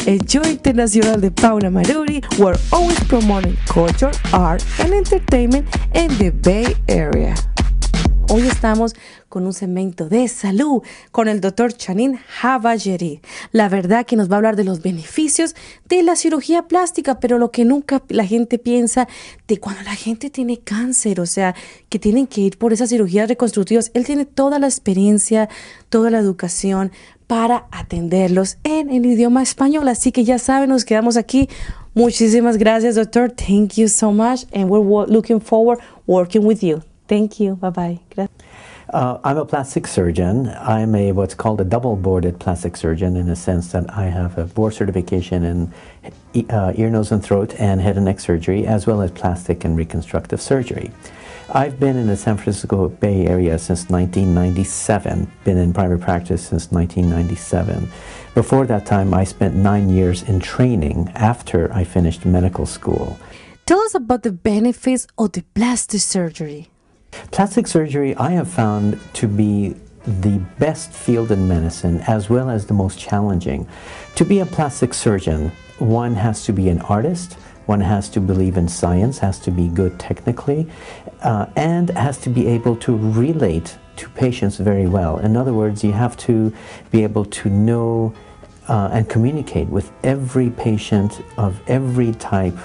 el show internacional de Paula Maruri. We're always promoting culture, art, and entertainment in the Bay Area. Hoy estamos con un segmento de salud con el doctor Shahin Javaheri. La verdad que nos va a hablar de los beneficios de la cirugía plástica, pero lo que nunca la gente piensa de cuando la gente tiene cáncer, o sea, que tienen que ir por esas cirugías reconstructivas. Él tiene toda la experiencia, toda la educación para atenderlos en el idioma español. Así que ya saben, nos quedamos aquí. Muchísimas gracias, doctor. Thank you so much, and we're looking forward working with you. Thank you. Bye-bye. I'm a plastic surgeon. I'm what's called a double-boarded plastic surgeon in the sense that I have a board certification in ear, nose, and throat and head and neck surgery, as well as plastic and reconstructive surgery. I've been in the San Francisco Bay Area since 1997, been in private practice since 1997. Before that time, I spent 9 years in training after I finished medical school. Tell us about the benefits of the plastic surgery. Plastic surgery I have found to be the best field in medicine as well as the most challenging. To be a plastic surgeon, one has to be an artist, one has to believe in science, has to be good technically, and has to be able to relate to patients very well. In other words, you have to be able to know and communicate with every patient of every type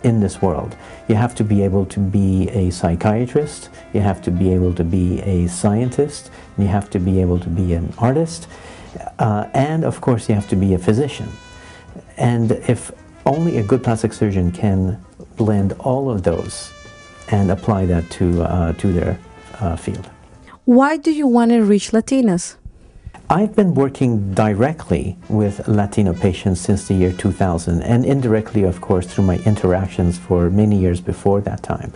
in this world. You have to be able to be a psychiatrist, you have to be able to be a scientist, you have to be able to be an artist, and of course you have to be a physician. And if only a good plastic surgeon can blend all of those and apply that to their field. Why do you want to reach Latinas? I've been working directly with Latino patients since the year 2000, and indirectly, of course, through my interactions for many years before that time.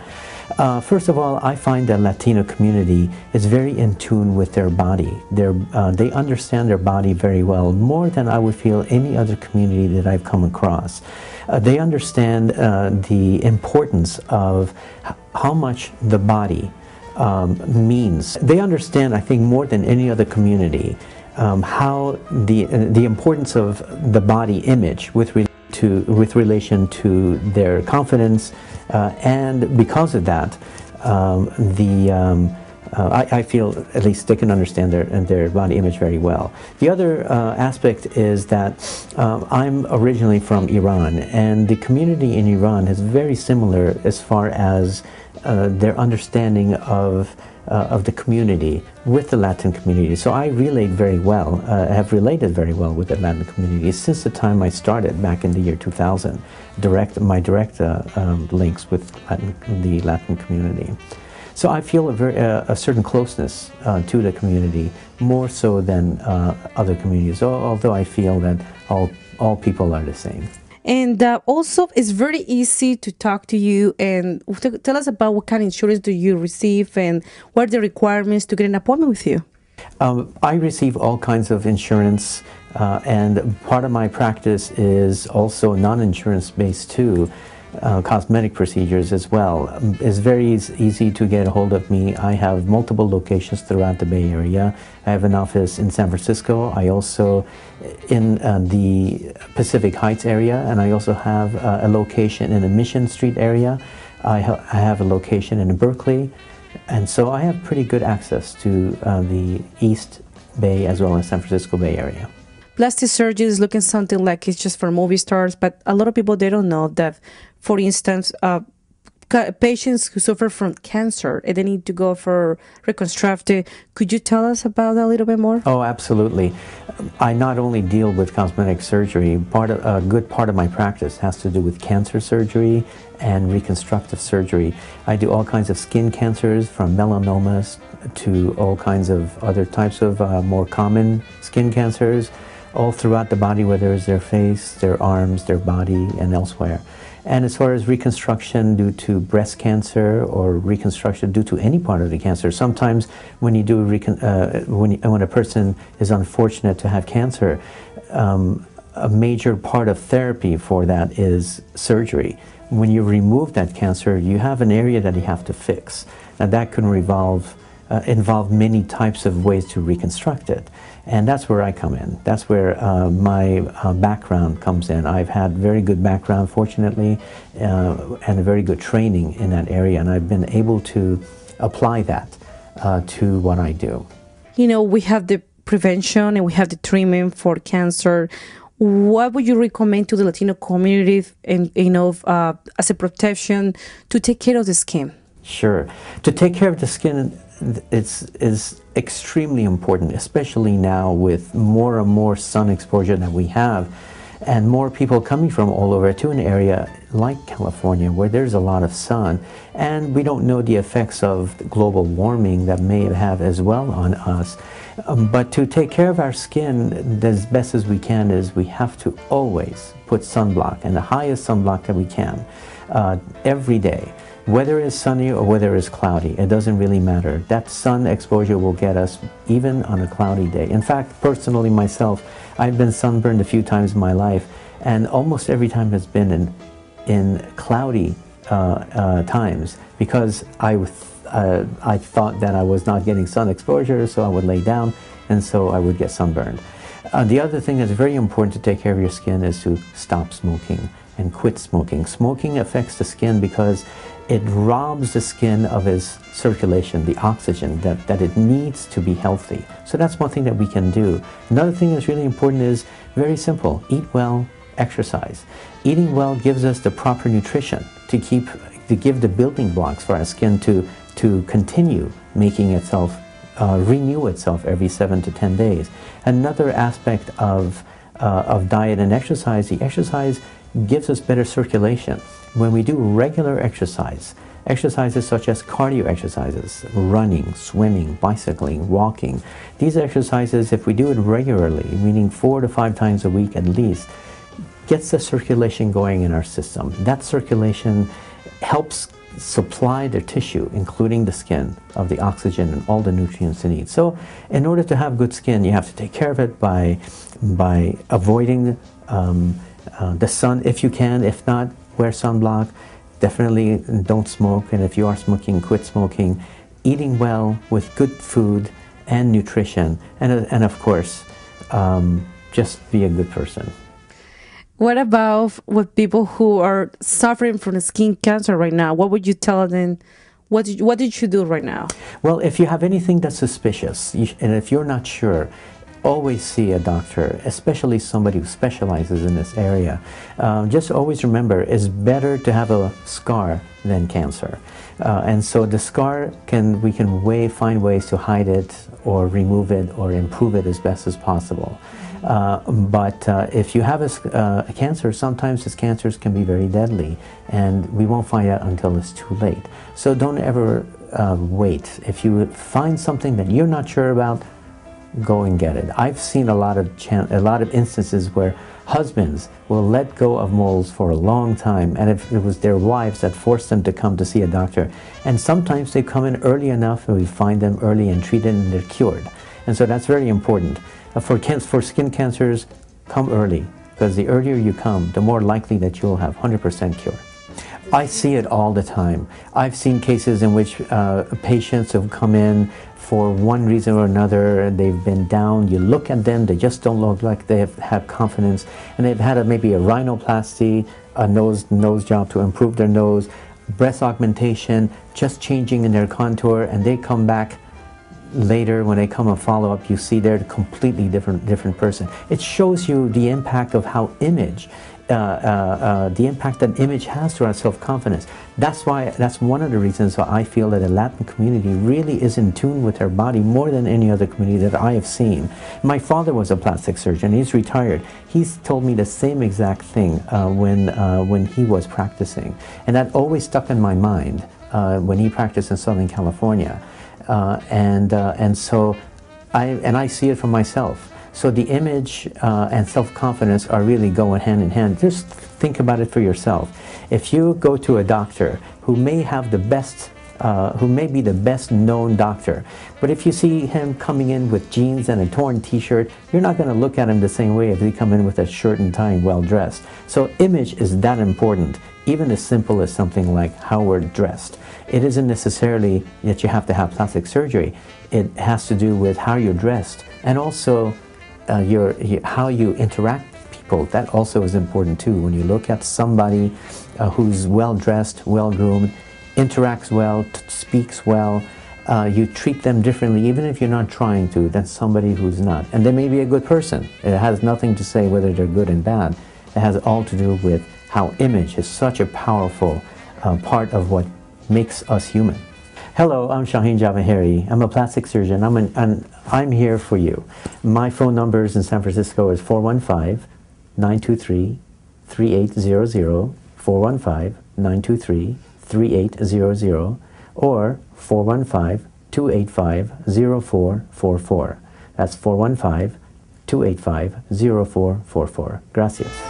First of all, I find that Latino community is very in tune with their body. They understand their body very well, more than I would feel any other community that I've come across. They understand the importance of how much the body means. They understand, I think, more than any other community, how the importance of the body image with relation to their confidence, and because of that, I feel at least they can understand their body image very well. The other aspect is that I'm originally from Iran, and the community in Iran is very similar as far as their understanding of the community with the Latin community. So I relate very well, have related very well with the Latin community since the time I started back in the year 2000, my direct links with the Latin community. So I feel a certain closeness to the community, more so than other communities, although I feel that all people are the same. And also, it's very easy to talk to you and tell us about what kind of insurance do you receive and what are the requirements to get an appointment with you. I receive all kinds of insurance, and part of my practice is also non-insurance based too. Cosmetic procedures as well. It's very easy to get a hold of me. I have multiple locations throughout the Bay Area. I have an office in San Francisco. I also in the Pacific Heights area, and I also have a location in the Mission Street area. I have a location in Berkeley, and so I have pretty good access to the East Bay as well as San Francisco Bay Area. Plastic surgery is looking something like it's just for movie stars, but a lot of people, they don't know that, for instance, patients who suffer from cancer and they need to go for reconstructive. Could you tell us about that a little bit more? Oh, absolutely. I not only deal with cosmetic surgery, a good part of my practice has to do with cancer surgery and reconstructive surgery. I do all kinds of skin cancers, from melanomas to all kinds of other types of more common skin cancers, all throughout the body, whether it's their face, their arms, their body, and elsewhere. And as far as reconstruction due to breast cancer or reconstruction due to any part of the cancer, sometimes when you do when a person is unfortunate to have cancer, a major part of therapy for that is surgery. When you remove that cancer, you have an area that you have to fix, and that can involve many types of ways to reconstruct it. And that's where I come in. That's where my background comes in. I've had very good background, fortunately, and a very good training in that area, and I've been able to apply that to what I do. You know, we have the prevention and we have the treatment for cancer. What would you recommend to the Latino community, and as a protection to take care of the skin? Sure. To take care of the skin is extremely important, especially now with more and more sun exposure that we have, and more people coming from all over to an area like California where there's a lot of sun, and we don't know the effects of global warming that may have as well on us. But to take care of our skin as best as we can is we have to always put sunblock, and the highest sunblock that we can, every day. Whether it's sunny or whether it's cloudy, it doesn't really matter. That sun exposure will get us even on a cloudy day. In fact, personally myself, I've been sunburned a few times in my life, and almost every time has been in cloudy times, because I thought that I was not getting sun exposure, so I would lay down, and so I would get sunburned. The other thing that's very important to take care of your skin is to stop smoking and quit smoking. Smoking affects the skin because it robs the skin of its circulation, the oxygen that it needs to be healthy. So that's one thing that we can do. Another thing that's really important is very simple: eat well, exercise. Eating well gives us the proper nutrition to give the building blocks for our skin to continue making itself, renew itself every 7 to 10 days. Another aspect of diet and exercise, the exercise gives us better circulation. When we do regular exercises such as cardio exercises, running, swimming, bicycling, walking, these exercises, if we do it regularly, meaning 4 to 5 times a week at least, gets the circulation going in our system. That circulation helps supply the tissue, including the skin, of the oxygen and all the nutrients it needs. So in order to have good skin, you have to take care of it by avoiding the sun if you can. If not, wear sunblock. Definitely don't smoke, and if you are smoking, quit smoking. Eating well with good food and nutrition, and of course, just be a good person. What about with people who are suffering from skin cancer right now? What would you tell them? What did you do right now? Well, if you have anything that's suspicious, and if you're not sure, always see a doctor, especially somebody who specializes in this area. Just always remember, it's better to have a scar than cancer. And so the scar, we can find ways to hide it or remove it or improve it as best as possible. But if you have a cancer, sometimes these cancers can be very deadly, and we won't find out until it's too late. So don't ever wait. If you find something that you're not sure about, go and get it. I've seen a lot of instances where husbands will let go of moles for a long time, and if it was their wives that forced them to come to see a doctor. And sometimes they come in early enough, and we find them early and treat it, and they're cured. And so that's very important. For skin cancers, come early, because the earlier you come, the more likely that you'll have 100% cure. I see it all the time. I've seen cases in which patients have come in for one reason or another, and they've been down. You look at them, they just don't look like they have confidence, and they've had maybe a rhinoplasty, a nose job to improve their nose, breast augmentation, just changing in their contour, and they come back later. When they come and follow up, you see they're a completely different person. It shows you the impact of how the impact that image has to our self-confidence. That's one of the reasons why I feel that the Latin community really is in tune with their body more than any other community that I have seen. My father was a plastic surgeon. He's retired. He's told me the same exact thing when he was practicing, and that always stuck in my mind when he practiced in Southern California. And so I see it for myself. So the image and self-confidence are really going hand in hand. Just think about it for yourself. If you go to a doctor who may have the best who may be the best known doctor. But if you see him coming in with jeans and a torn t-shirt, you're not going to look at him the same way if he come in with a shirt and tie and well dressed. So image is that important, even as simple as something like how we're dressed. It isn't necessarily that you have to have plastic surgery. It has to do with how you're dressed, and also how you interact with people. That also is important too. When you look at somebody who's well dressed, well groomed, interacts well, speaks well, you treat them differently, even if you're not trying to, than somebody who's not. And they may be a good person. It has nothing to say whether they're good and bad. It has all to do with how image is such a powerful part of what makes us human. Hello, I'm Shahin Javaheri. I'm a plastic surgeon, and I'm here for you. My phone numbers in San Francisco is 415-923-3800, 415-923-3800, or 415-285-0444. That's 415-285-0444. Gracias.